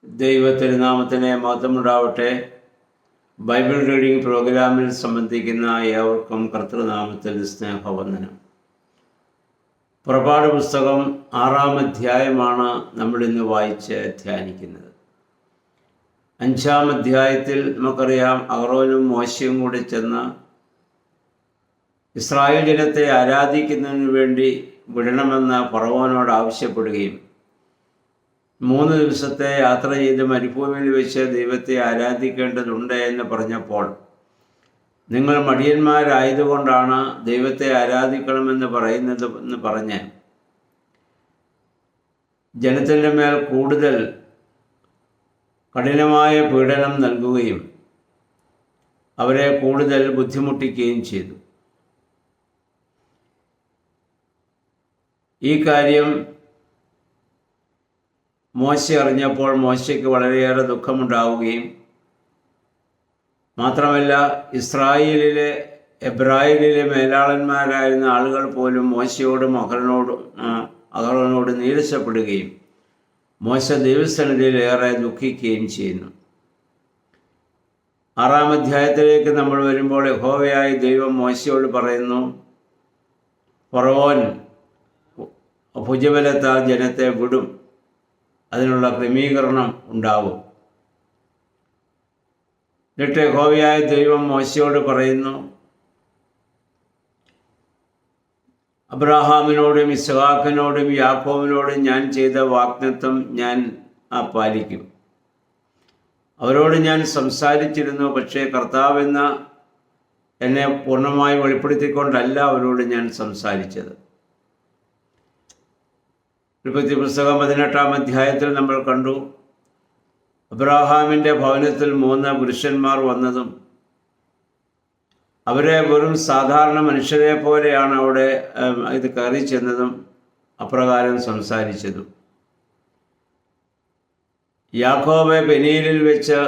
ദൈവത്തിരുനാമത്തിന് മഹത്വമുണ്ടാവട്ടെ. Bible reading പ്രോഗ്രാമിൽ സംബന്ധിക്കുന്ന ഏവർക്കും കർത്തൃനാമത്തിൽ സ്നേഹവന്ദനം. പുറപ്പാട് പുസ്തകം 6-ാം അധ്യായമാണ് നമ്മളിന്ന് വായിച്ച് ധ്യാനിക്കുന്നത്. 5-ാം അധ്യായത്തിൽ നമുക്കറിയാം, അഹ്റോനും മോശയും കൂടി ചെന്ന് ഇസ്രായേൽ ജനത്തെ ആരാധിക്കുന്നതിന് വേണ്ടി വിടണമെന്ന് ഫറവോനോട് ആവശ്യപ്പെടുകയും 3 ദിവസത്തെ യാത്ര ചെയ്ത് മരുഭൂമിയിൽ വെച്ച് ദൈവത്തെ ആരാധിക്കേണ്ടതുണ്ട് എന്ന് പറഞ്ഞപ്പോൾ, നിങ്ങൾ മടിയന്മാരായതുകൊണ്ടാണ് ദൈവത്തെ ആരാധിക്കണമെന്ന് പറയുന്നത് എന്ന് പറഞ്ഞ് ജനത്തിൻ്റെ മേൽ കൂടുതൽ കഠിനമായ പീഡനം നൽകുകയും അവരെ കൂടുതൽ ബുദ്ധിമുട്ടിക്കുകയും ചെയ്തു. ഈ കാര്യം മോശ അറിഞ്ഞപ്പോൾ മോശയ്ക്ക് വളരെയേറെ ദുഃഖമുണ്ടാവുകയും മാത്രമല്ല, ഇസ്രായേലിലെ എബ്രായരിലെ മേലാളന്മാരായിരുന്ന ആളുകൾ പോലും മോശയോടും അഹ്റോനോട് നീരസപ്പെടുകയും മോശ ദൈവസന്നിധിയിൽ ഏറെ ദുഃഖിക്കുകയും ചെയ്യുന്നു. 6-ാം അധ്യായത്തിലേക്ക് നമ്മൾ വരുമ്പോൾ, യഹോവയായ ദൈവം മോശയോട് പറയുന്നു, ഫറവോൻ ഭുജബലത്താൽ ജനത്തെ വിടും, അതിനുള്ള ക്രമീകരണം ഉണ്ടാവും. എന്നിട്ട് യഹോവയായ ദൈവം മോശയോട് പറയുന്നു, അബ്രഹാമിനോടും ഇസ്ഹാക്കിനോടും യാക്കോബിനോടും ഞാൻ ചെയ്ത വാഗ്ദത്തം ഞാൻ പാലിക്കും. അവരോട് ഞാൻ സംസാരിച്ചിരുന്നു, പക്ഷേ കർത്താവെന്ന എന്നെ പൂർണ്ണമായി വെളിപ്പെടുത്തിക്കൊണ്ടല്ല അവരോട് ഞാൻ സംസാരിച്ചത്. ഉൽപ്പത്തി പുസ്തകം 18-ാം അധ്യായത്തിൽ നമ്മൾ കണ്ടു, അബ്രഹാമിൻ്റെ ഭവനത്തിൽ 3 പുരുഷന്മാർ വന്നതും അവരെ വെറും സാധാരണ മനുഷ്യരെ പോലെയാണ് അവിടെ ഇത് കയറി ചെന്നതും അപ്രകാരം സംസാരിച്ചതും. യാക്കോബെ പെനീലിൽ വെച്ച്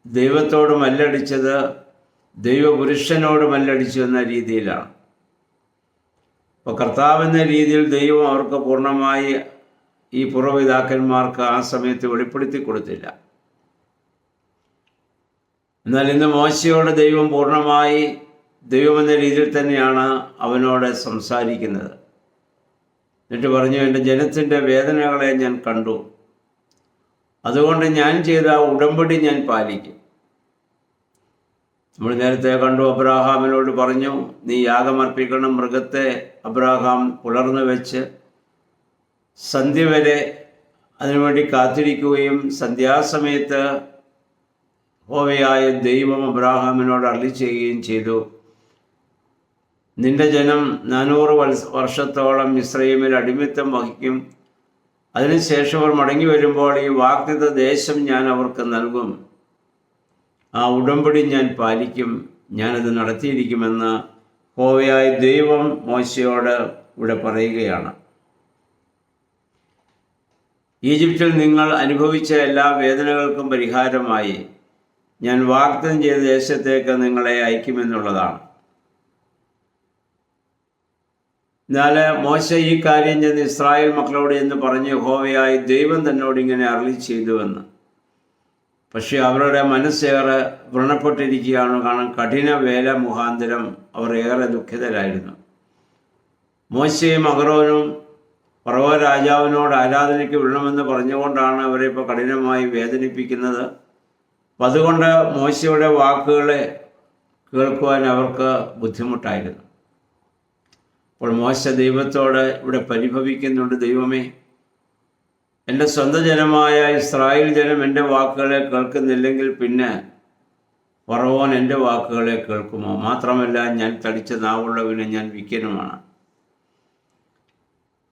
ദൈവത്തോട് മല്ലടിച്ചത് ദൈവപുരുഷനോട് മല്ലടിച്ചു എന്ന രീതിയിലാണ്. അപ്പോൾ കർത്താവെന്ന രീതിയിൽ ദൈവം അവർക്ക് പൂർണ്ണമായി ഈ പൂർവ്വപിതാക്കന്മാർക്ക് ആ സമയത്ത് വെളിപ്പെടുത്തി കൊടുത്തില്ല. എന്നാൽ ഇന്ന് മോശയോട് ദൈവം പൂർണ്ണമായി ദൈവമെന്ന രീതിയിൽ തന്നെയാണ് അവനോട് സംസാരിക്കുന്നത്. എന്നിട്ട് പറഞ്ഞു, എൻ്റെ ജനത്തിൻ്റെ വേദനകളെ ഞാൻ കണ്ടു, അതുകൊണ്ട് ഞാൻ ചെയ്ത ഉടമ്പടി ഞാൻ പാലിക്കും. നമ്മൾ നേരത്തെ കണ്ടു, അബ്രഹാമിനോട് പറഞ്ഞു, നീ യാഗമർപ്പിക്കണം. മൃഗത്തെ അബ്രഹാം പുലർന്നു വെച്ച് സന്ധ്യ വരെ അതിനുവേണ്ടി കാത്തിരിക്കുകയും സന്ധ്യാസമയത്ത് യഹോവയായ ദൈവം അബ്രഹാമിനോട് അരുളിച്ചെയ്യുകയും ചെയ്തു, നിന്റെ ജനം 400 വർഷത്തോളം മിസ്രയീമിൽ അടിമത്തം വഹിക്കും. അതിനുശേഷം അവർ മടങ്ങി വരുമ്പോൾ ഈ വാഗ്ദത്ത ദേശം ഞാൻ അവർക്ക് നൽകും. ആ ഉടമ്പടി ഞാൻ പാലിക്കും, ഞാനത് നടത്തിയിരിക്കുമെന്ന് യഹോവയായ ദൈവം മോശയോട് ഇവിടെ പറയുകയാണ്. ഈജിപ്തിൽ നിങ്ങൾ അനുഭവിച്ച എല്ലാ വേദനകൾക്കും പരിഹാരമായി ഞാൻ വാഗ്ദത്തം ചെയ്ത ദേശത്തേക്ക് നിങ്ങളെ അയക്കുമെന്നുള്ളതാണ്. എന്നാൽ മോശ ഈ കാര്യം ചെന്ന് ഇസ്രായേൽ മക്കളോട് എന്ന് പറഞ്ഞ് യഹോവയായ ദൈവം തന്നോട് ഇങ്ങനെ അരുളി ചെയ്തുവെന്ന്. പക്ഷേ അവരുടെ മനസ്സേറെ വ്രണപ്പെട്ടിരിക്കുകയാണ്. കാരണം കഠിന വേല മുഖാന്തരം അവർ ഏറെ ദുഃഖിതരായിരുന്നു. മോശയും അഹ്റോനും ഫറവോ രാജാവിനോട് ആരാധനയ്ക്ക് വിടണമെന്ന് പറഞ്ഞുകൊണ്ടാണ് അവരെ ഇപ്പോൾ കഠിനമായി വേദനിപ്പിക്കുന്നത്. അപ്പം അതുകൊണ്ട് മോശയുടെ വാക്കുകളെ കേൾക്കുവാൻ അവർക്ക് ബുദ്ധിമുട്ടായിരുന്നു. അപ്പോൾ മോശ ദൈവത്തോട് ഇവിടെ പരിഭവിക്കുന്നുണ്ട്, ദൈവമേ, എൻ്റെ സ്വന്തം ജനമായ ഇസ്രായേൽ ജനം എൻ്റെ വാക്കുകളെ കേൾക്കുന്നില്ലെങ്കിൽ പിന്നെ ഫറവോൻ എൻ്റെ വാക്കുകളെ കേൾക്കുമോ? മാത്രമല്ല, ഞാൻ തടിച്ച നാവുള്ളവന് ഞാൻ വിക്കനുമാണ്.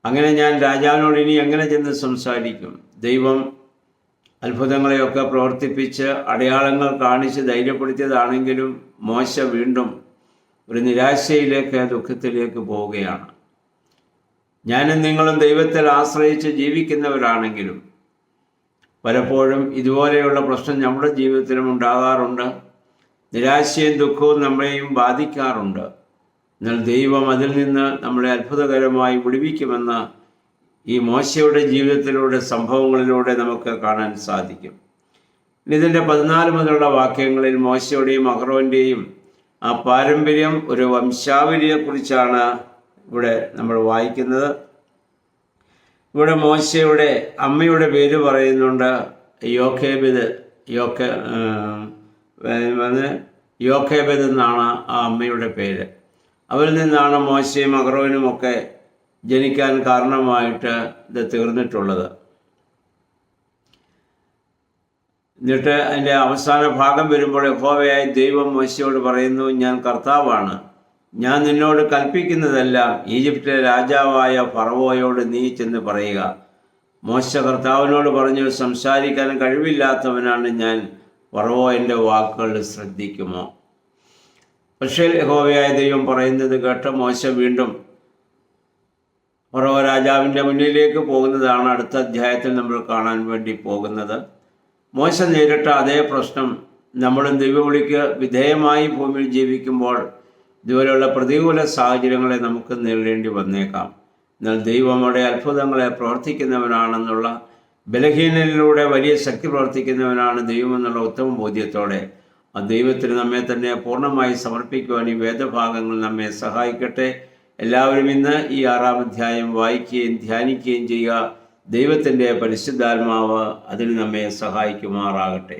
അങ്ങനെ ഞാൻ രാജാവിനോട് ഇനി എങ്ങനെ ചെന്ന് സംസാരിക്കും? ദൈവം അത്ഭുതങ്ങളെയൊക്കെ പ്രവർത്തിപ്പിച്ച് അടയാളങ്ങൾ കാണിച്ച് ധൈര്യപ്പെടുത്തിയതാണെങ്കിലും മോശ വീണ്ടും ഒരു നിരാശയിലേക്ക്, ദുഃഖത്തിലേക്ക് പോവുകയാണ്. ഞാനും നിങ്ങളും ദൈവത്തിൽ ആശ്രയിച്ച് ജീവിക്കുന്നവരാണെങ്കിലും പലപ്പോഴും ഇതുപോലെയുള്ള പ്രശ്നം നമ്മുടെ ജീവിതത്തിലും ഉണ്ടാകാറുണ്ട്. നിരാശയും ദുഃഖവും നമ്മളെയും ബാധിക്കാറുണ്ട്. എന്നാൽ ദൈവം അതിൽ നിന്ന് നമ്മളെ അത്ഭുതകരമായി വിടുവിക്കുമെന്ന് ഈ മോശയുടെ ജീവിതത്തിലൂടെ സംഭവങ്ങളിലൂടെ നമുക്ക് കാണാൻ സാധിക്കും. ഇതിൻ്റെ 14 മുതലുള്ള വാക്യങ്ങളിൽ മോശയുടെയും അഹ്റോൻ്റെയും ആ പാരമ്പര്യം, ഒരു വംശാവലിയെക്കുറിച്ചാണ് ഇവിടെ നമ്മൾ വായിക്കുന്നത്. ഇവിടെ മോശയുടെ അമ്മയുടെ പേര് പറയുന്നുണ്ട്, യോഖേബെദ് എന്നാണ് ആ അമ്മയുടെ പേര്. അവരിൽ നിന്നാണ് മോശയും അഹ്റോനും ഒക്കെ ജനിക്കാൻ കാരണമായിട്ട് ഇത് തീർന്നിട്ടുള്ളത്. എന്നിട്ട് അതിൻ്റെ അവസാന ഭാഗം വരുമ്പോൾ യഹോവയായ ദൈവം മോശയോട് പറയുന്നു, ഞാൻ കർത്താവാണ്, ഞാൻ നിന്നോട് കൽപ്പിക്കുന്നതെല്ലാം ഈജിപ്തിലെ രാജാവായ ഫറവോയോട് നീ ചെന്ന് പറയുക. മോശ കർത്താവിനോട് പറഞ്ഞു, സംസാരിക്കാൻ കഴിവില്ലാത്തവനാണ് ഞാൻ, ഫറവോ എൻ്റെ വാക്കുകൾ ശ്രദ്ധിക്കുമോ? പക്ഷേ യഹോവയായ ദൈവം പറയുന്നത് കേട്ട് മോശ വീണ്ടും ഫറവോ രാജാവിൻ്റെ മുന്നിലേക്ക് പോകുന്നതാണ് അടുത്ത അധ്യായത്തിൽ നമ്മൾ കാണാൻ വേണ്ടി പോകുന്നത്. മോശ നേരിട്ട അതേ പ്രശ്നം നമ്മളും ദൈവവിളിക്ക് വിധേയമായി ഭൂമിയിൽ ജീവിക്കുമ്പോൾ ഇതുപോലെയുള്ള പ്രതികൂല സാഹചര്യങ്ങളെ നമുക്ക് നേരിടേണ്ടി വന്നേക്കാം. എന്നാൽ ദൈവം അവിടെ അത്ഭുതങ്ങളെ പ്രവർത്തിക്കുന്നവനാണെന്നുള്ള, ബലഹീനനിലൂടെ വലിയ ശക്തി പ്രവർത്തിക്കുന്നവനാണ് ദൈവമെന്നുള്ള ഉത്തമ ബോധ്യത്തോടെ ആ ദൈവത്തിന് നമ്മെ തന്നെ പൂർണ്ണമായി സമർപ്പിക്കുവാൻ ഈ വേദഭാഗങ്ങൾ നമ്മെ സഹായിക്കട്ടെ. എല്ലാവരും ഇന്ന് ഈ 6-ാം അധ്യായം വായിക്കുകയും ധ്യാനിക്കുകയും ചെയ്യുക. ദൈവത്തിൻ്റെ പരിശുദ്ധാത്മാവ് അതിന് നമ്മെ സഹായിക്കുമാറാകട്ടെ.